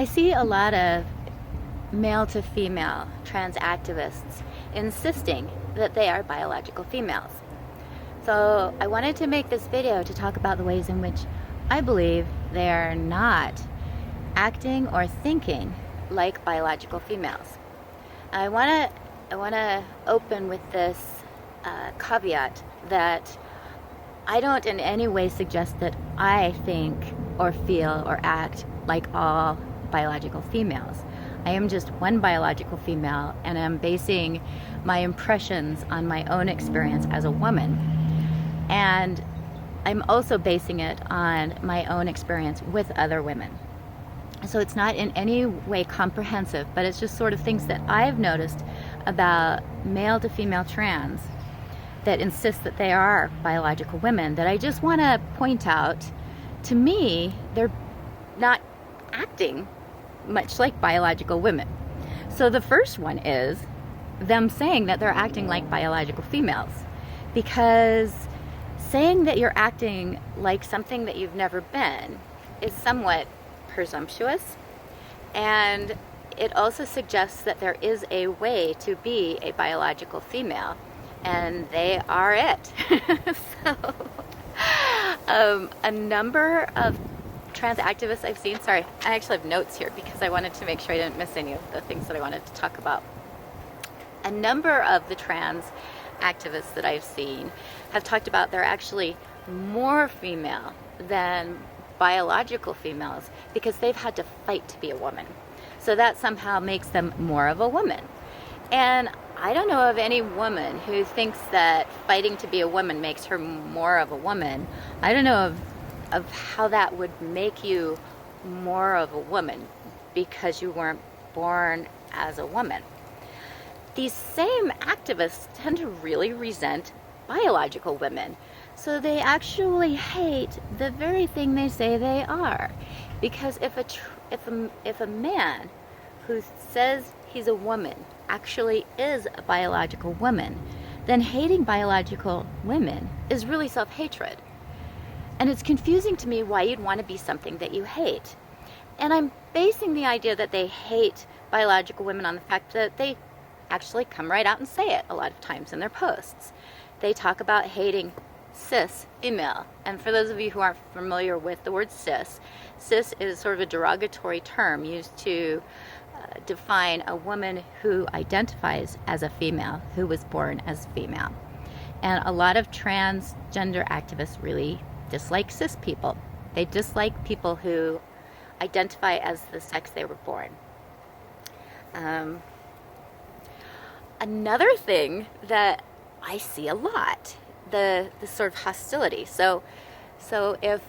I see a lot of male to female trans activists insisting that they are biological females. So I wanted to make this video to talk about the ways in which I believe they are not acting or thinking like biological females. I want to open with this caveat that I don't in any way suggest that I think or feel or act like all biological females. I am just one biological female, and I'm basing my impressions on my own experience as a woman. And I'm also basing it on my own experience with other women. So it's not in any way comprehensive, but it's just sort of things that I've noticed about male to female trans that insist that they are biological women that I just want to point out. To me, they're not acting much like biological women. So the first one is them saying that they're acting like biological females, because saying that you're acting like something that you've never been is somewhat presumptuous, and it also suggests that there is a way to be a biological female, and they are it. So, a number of trans activists I've seen, sorry, I actually have notes here because I wanted to make sure I didn't miss any of the things that I wanted to talk about. A number of the trans activists that I've seen have talked about they're actually more female than biological females because they've had to fight to be a woman. So that somehow makes them more of a woman. And I don't know of any woman who thinks that fighting to be a woman makes her more of a woman. I don't know of how that would make you more of a woman because you weren't born as a woman. These same activists tend to really resent biological women. So they actually hate the very thing they say they are. Because if a man who says he's a woman actually is a biological woman, then hating biological women is really self-hatred. And it's confusing to me why you'd want to be something that you hate. And I'm basing the idea that they hate biological women on the fact that they actually come right out and say it a lot of times in their posts. They talk about hating cis female. And for those of you who aren't familiar with the word cis, cis is sort of a derogatory term used to define a woman who identifies as a female, who was born as female. And a lot of transgender activists really dislike cis people. They dislike people who identify as the sex they were born. Another thing that I see a lot, the sort of hostility. So if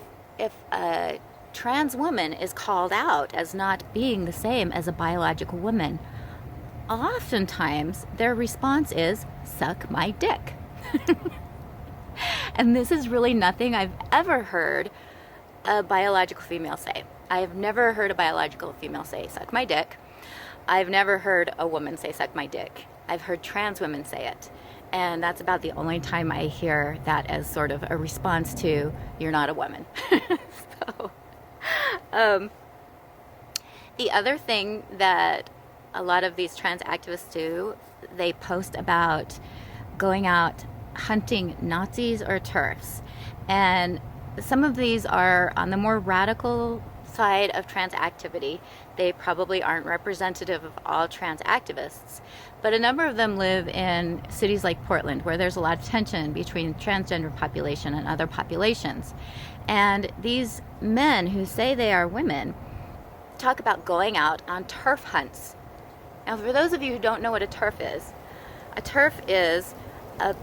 a trans woman is called out as not being the same as a biological woman, oftentimes their response is, "Suck my dick." And this is really nothing I've ever heard a biological female say. I have never heard a biological female say, "Suck my dick." I've never heard a woman say, "Suck my dick." I've heard trans women say it. And that's about the only time I hear that as sort of a response to, "You're not a woman." So, the other thing that a lot of these trans activists do, they post about going out hunting Nazis or TERFs. And some of these are on the more radical side of trans activity. They probably aren't representative of all trans activists, but a number of them live in cities like Portland, where there's a lot of tension between transgender population and other populations. And these men who say they are women talk about going out on TERF hunts. Now, for those of you who don't know what a TERF is a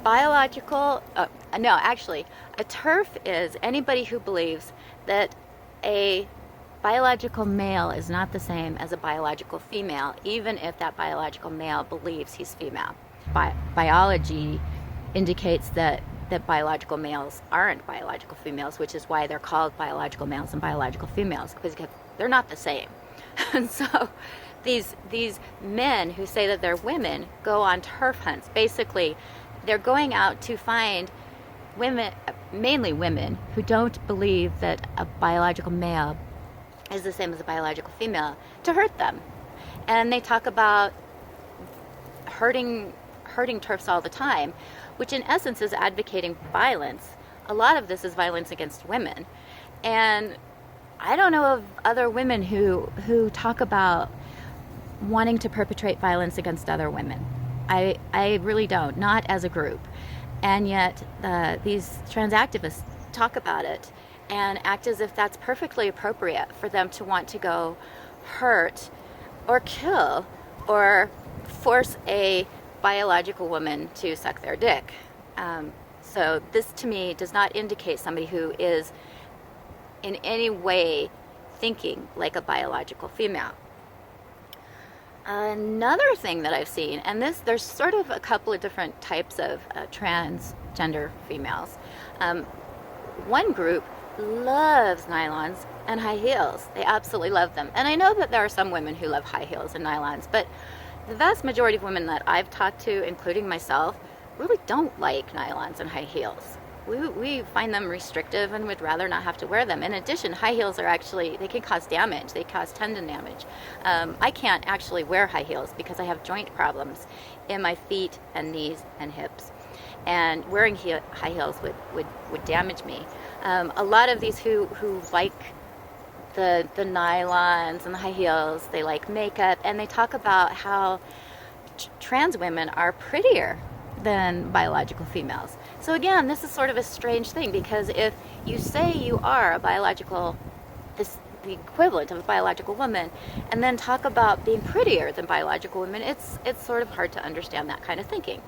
biological, a TERF is anybody who believes that a biological male is not the same as a biological female, even if that biological male believes he's female. Biology indicates that biological males aren't biological females, which is why they're called biological males and biological females, because they're not the same. And so these men who say that they're women go on TERF hunts. Basically, they're going out to find women, mainly women, who don't believe that a biological male is the same as a biological female to hurt them. And they talk about hurting TERFs all the time, which in essence is advocating violence. A lot of this is violence against women. And I don't know of other women who talk about wanting to perpetrate violence against other women. I really don't, not as a group. And yet these trans activists talk about it and act as if that's perfectly appropriate for them to want to go hurt or kill or force a biological woman to suck their dick. So this to me does not indicate somebody who is in any way thinking like a biological female. Another thing that I've seen, and there's sort of a couple of different types of transgender females. One group loves nylons and high heels. They absolutely love them. And I know that there are some women who love high heels and nylons, but the vast majority of women that I've talked to, including myself, really don't like nylons and high heels. We find them restrictive and would rather not have to wear them. In addition, high heels are actually, they can cause damage. They cause tendon damage. I can't actually wear high heels because I have joint problems in my feet and knees and hips. And wearing high heels would damage me. A lot of these who like the nylons and the high heels, they like makeup, and they talk about how trans women are prettier than biological females. So again, this is sort of a strange thing, because if you say you are a biological, the equivalent of a biological woman, and then talk about being prettier than biological women, it's sort of hard to understand that kind of thinking.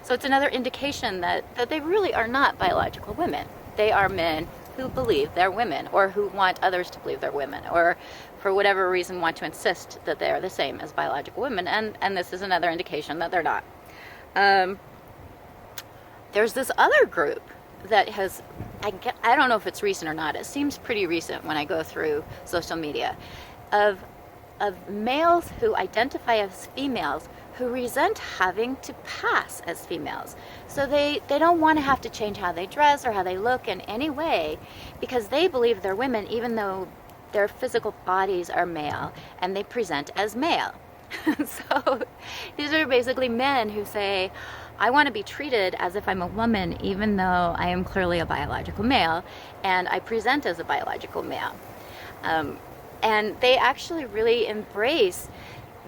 So it's another indication that they really are not biological women. They are men who believe they're women, or who want others to believe they're women, or for whatever reason want to insist that they are the same as biological women, and this is another indication that they're not. There's this other group that has, I don't know if it's recent or not, it seems pretty recent when I go through social media, of males who identify as females who resent having to pass as females. So they don't want to have to change how they dress or how they look in any way, because they believe they're women even though their physical bodies are male and they present as male. So these are basically men who say, I want to be treated as if I'm a woman even though I am clearly a biological male, and I present as a biological male. And they actually really embrace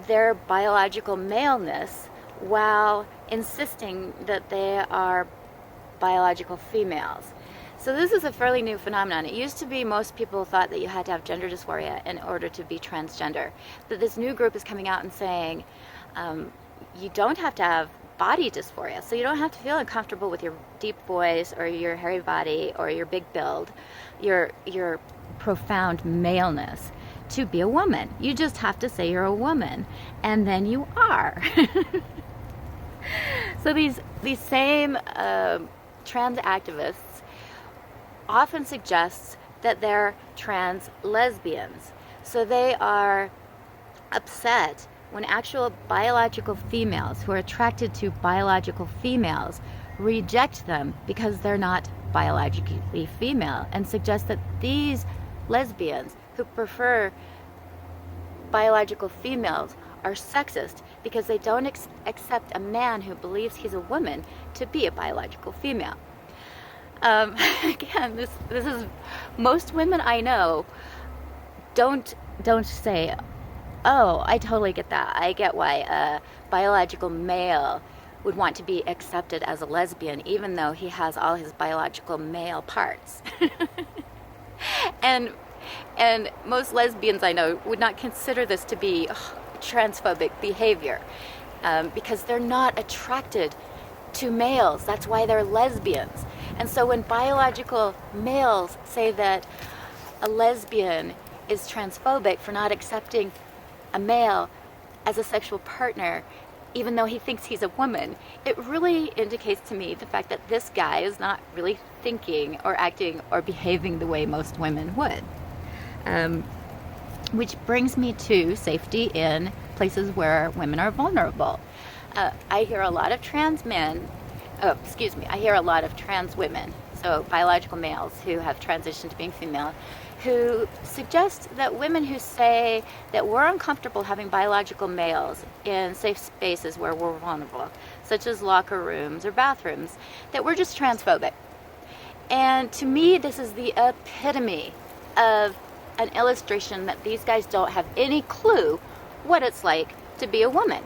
their biological maleness while insisting that they are biological females. So this is a fairly new phenomenon. It used to be most people thought that you had to have gender dysphoria in order to be transgender. But this new group is coming out and saying you don't have to have body dysphoria. So you don't have to feel uncomfortable with your deep voice or your hairy body or your big build, your profound maleness to be a woman. You just have to say you're a woman, and then you are. So these same trans activists often suggest that they're trans lesbians. So they are upset when actual biological females who are attracted to biological females reject them because they're not biologically female, and suggest that these lesbians who prefer biological females are sexist because they don't accept a man who believes he's a woman to be a biological female. Again, this is, most women I know don't say, oh, I totally get that. I get why a biological male would want to be accepted as a lesbian even though he has all his biological male parts. And most lesbians I know would not consider this to be transphobic behavior because they're not attracted to males. That's why they're lesbians. And so when biological males say that a lesbian is transphobic for not accepting a male as a sexual partner, even though he thinks he's a woman, it really indicates to me the fact that this guy is not really thinking or acting or behaving the way most women would. Which brings me to safety in places where women are vulnerable. I hear a lot of trans men, I hear a lot of trans women, so biological males who have transitioned to being female, who suggest that women who say that we're uncomfortable having biological males in safe spaces where we're vulnerable, such as locker rooms or bathrooms, that we're just transphobic. And to me, this is the epitome of an illustration that these guys don't have any clue what it's like to be a woman.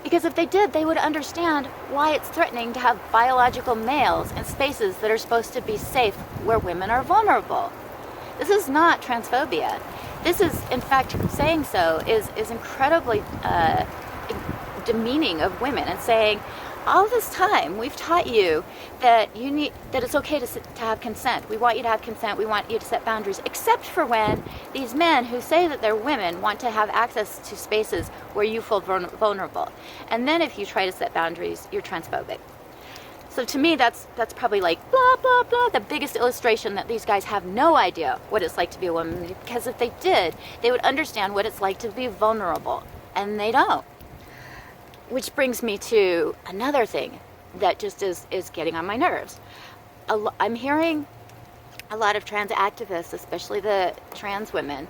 Because if they did, they would understand why it's threatening to have biological males in spaces that are supposed to be safe where women are vulnerable. This is not transphobia. This is, in fact, saying so is incredibly demeaning of women, and saying, all this time we've taught you that it's okay to have consent. We want you to have consent. We want you to set boundaries, except for when these men who say that they're women want to have access to spaces where you feel vulnerable. And then if you try to set boundaries, you're transphobic. So to me, that's probably like blah, blah, blah, the biggest illustration that these guys have no idea what it's like to be a woman, because if they did, they would understand what it's like to be vulnerable, and they don't. Which brings me to another thing that just is getting on my nerves. I'm hearing a lot of trans activists, especially the trans women,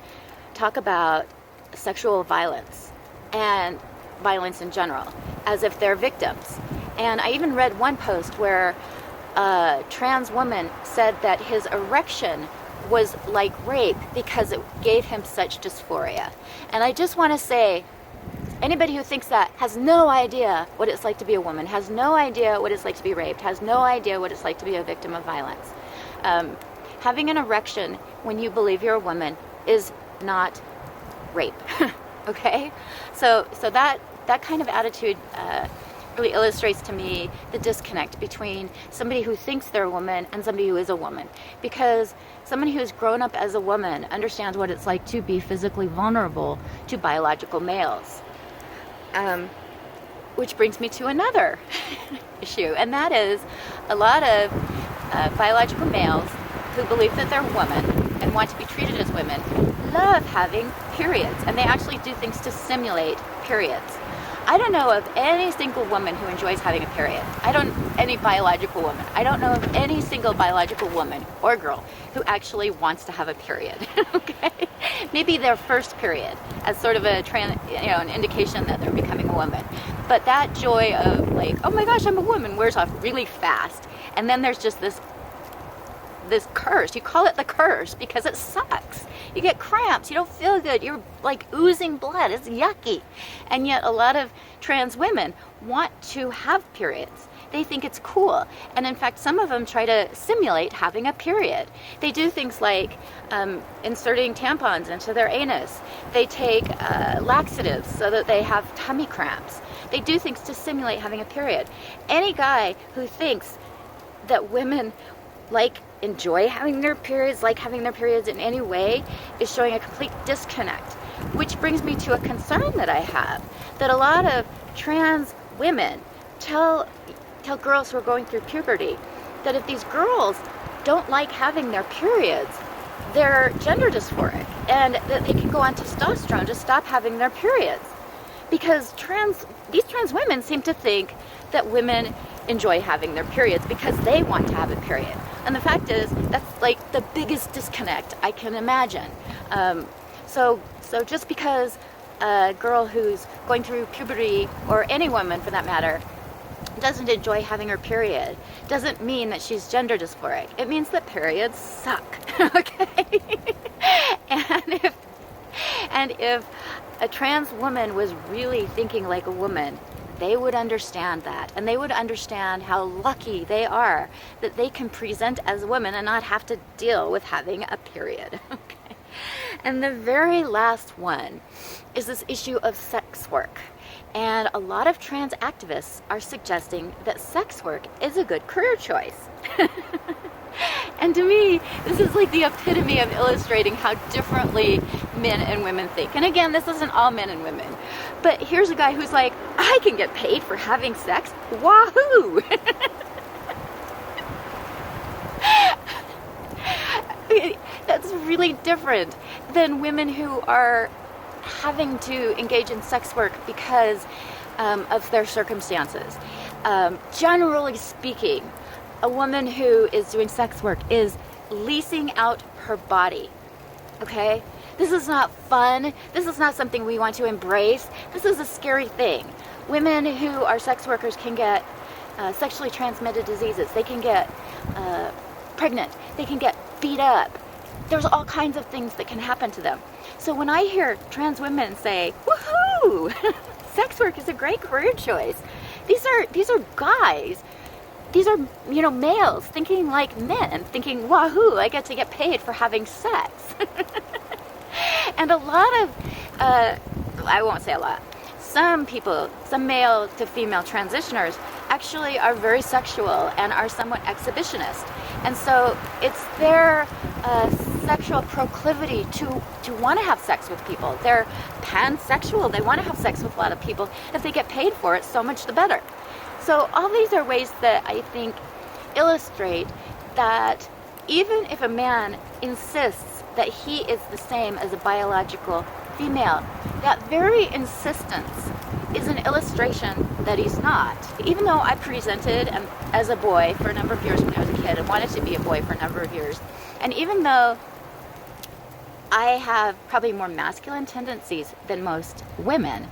talk about sexual violence and violence in general, as if they're victims. And I even read one post where a trans woman said that his erection was like rape because it gave him such dysphoria. And I just want to say, anybody who thinks that has no idea what it's like to be a woman, has no idea what it's like to be raped, has no idea what it's like to be a victim of violence. Having an erection when you believe you're a woman is not rape. Okay? So that kind of attitude really illustrates to me the disconnect between somebody who thinks they're a woman and somebody who is a woman. Because someone who's grown up as a woman understands what it's like to be physically vulnerable to biological males. Which brings me to another issue, and that is a lot of biological males who believe that they're women and want to be treated as women love having periods, and they actually do things to simulate periods. I don't know of any single woman who enjoys having a period. Any biological woman. I don't know of any single biological woman or girl who actually wants to have a period. Okay? Maybe their first period as sort of an indication that they're becoming a woman. But that joy of like, oh my gosh, I'm a woman, wears off really fast. And then there's just this curse. You call it the curse because it sucks. You get cramps, you don't feel good, you're like oozing blood, it's yucky. And yet a lot of trans women want to have periods. They think it's cool. And in fact, some of them try to simulate having a period. They do things like inserting tampons into their anus. They take laxatives so that they have tummy cramps. They do things to simulate having a period. Any guy who thinks that women enjoy having their periods, like having their periods in any way, is showing a complete disconnect. Which brings me to a concern that I have, that a lot of trans women tell girls who are going through puberty that if these girls don't like having their periods, they're gender dysphoric, and that they can go on testosterone to stop having their periods. Because these trans women seem to think that women enjoy having their periods because they want to have a period. And the fact is, that's like the biggest disconnect I can imagine. So just because a girl who's going through puberty, or any woman for that matter, doesn't enjoy having her period, doesn't mean that she's gender dysphoric. It means that periods suck. Okay? And if a trans woman was really thinking like a woman, they would understand that, and they would understand how lucky they are that they can present as women and not have to deal with having a period. Okay. And the very last one is this issue of sex work. And a lot of trans activists are suggesting that sex work is a good career choice. And to me, this is like the epitome of illustrating how differently men and women think. And again, this isn't all men and women. But here's a guy who's like, I can get paid for having sex? Wahoo! That's really different than women who are having to engage in sex work because of their circumstances. Generally speaking, a woman who is doing sex work is leasing out her body okay? This is not fun. This is not something we want to embrace. This is a scary thing. Women who are sex workers can get sexually transmitted diseases. They can get pregnant. They can get beat up. There's all kinds of things that can happen to them. So when I hear trans women say, woohoo, sex work is a great career choice. These are guys. These are, males thinking like men, thinking, wahoo, I get to get paid for having sex. And a lot of, I won't say a lot, some people, some male to female transitioners actually are very sexual and are somewhat exhibitionist. And so it's their sexual proclivity to want to have sex with people. They're pansexual. They want to have sex with a lot of people. If they get paid for it, so much the better. So all these are ways that I think illustrate that even if a man insists that he is the same as a biological female, that very insistence is an illustration that he's not. Even though I presented as a boy for a number of years when I was a kid and wanted to be a boy for a number of years, and even though I have probably more masculine tendencies than most women,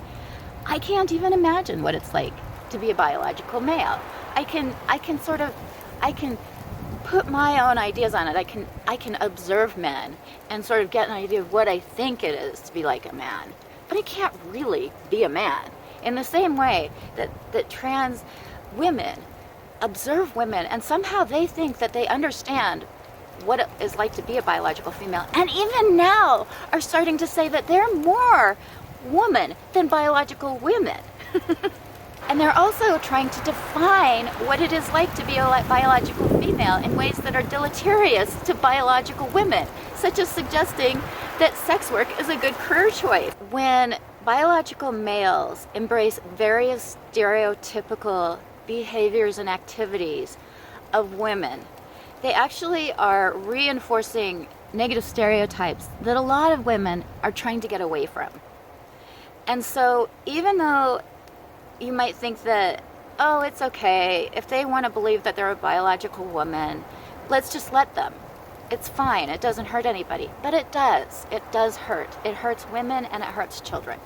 I can't even imagine what it's like to be a biological male. I can put my own ideas on it. I can observe men and sort of get an idea of what I think it is to be like a man. But I can't really be a man. In the same way that trans women observe women and somehow they think that they understand what it is like to be a biological female. And even now are starting to say that they're more woman than biological women. And they're also trying to define what it is like to be a biological female in ways that are deleterious to biological women, such as suggesting that sex work is a good career choice. When biological males embrace various stereotypical behaviors and activities of women, they actually are reinforcing negative stereotypes that a lot of women are trying to get away from. And so even though you might think that, oh, it's okay, if they want to believe that they're a biological woman, let's just let them. It's fine, it doesn't hurt anybody. But it does. It does hurt. It hurts women and it hurts children.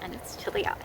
And it's chilly out.